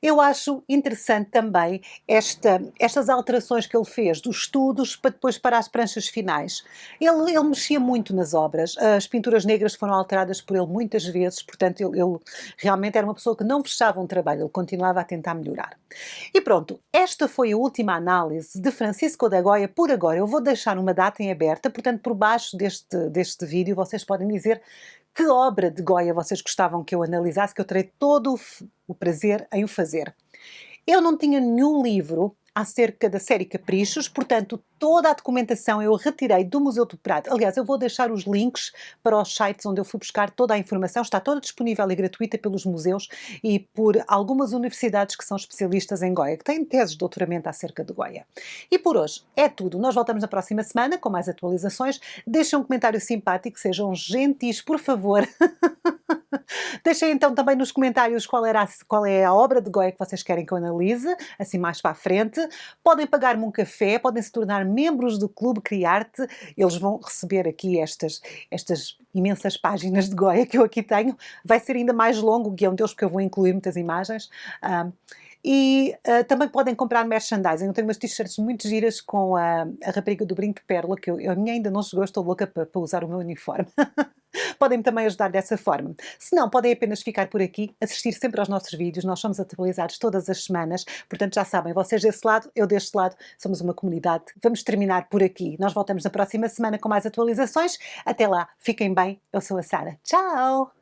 Eu acho interessante também estas alterações que ele fez dos estudos para depois para as pranchas finais. Ele mexia muito nas obras. As pinturas negras foram alteradas por ele muitas vezes, portanto ele realmente era uma pessoa que não fechava um trabalho, ele continuava a tentar melhorar. E pronto, esta foi a última análise de Francisco de Goya por agora. Eu vou deixar uma data em aberta, portanto por baixo deste vídeo vocês podem dizer que obra de Goya vocês gostavam que eu analisasse, que eu terei todo o prazer em o fazer. Eu não tinha nenhum livro acerca da série Caprichos, portanto toda a documentação eu retirei do Museu do Prado. Aliás, eu vou deixar os links para os sites onde eu fui buscar toda a informação, está toda disponível e gratuita pelos museus e por algumas universidades que são especialistas em Goya, que têm teses de doutoramento acerca de Goya. E por hoje é tudo, nós voltamos na próxima semana com mais atualizações. Deixem um comentário simpático, sejam gentis, por favor. Deixem então também nos comentários qual é a obra de Goya que vocês querem que eu analise, assim mais para a frente. Podem pagar-me um café, podem se tornar membros do Clube Criarte, eles vão receber aqui estas imensas páginas de Goya que eu aqui tenho. Vai ser ainda mais longo o guião deles, porque eu vou incluir muitas imagens. Também podem comprar merchandising. Eu tenho umas t-shirts muito giras com a rapariga do Brinco de Pérola, que a minha ainda não chegou, estou louca para usar o meu uniforme. Podem-me também ajudar dessa forma. Se não, podem apenas ficar por aqui, assistir sempre aos nossos vídeos, nós somos atualizados todas as semanas, portanto já sabem, vocês desse lado, eu deste lado, somos uma comunidade. Vamos terminar por aqui. Nós voltamos na próxima semana com mais atualizações. Até lá, fiquem bem, eu sou a Sara. Tchau!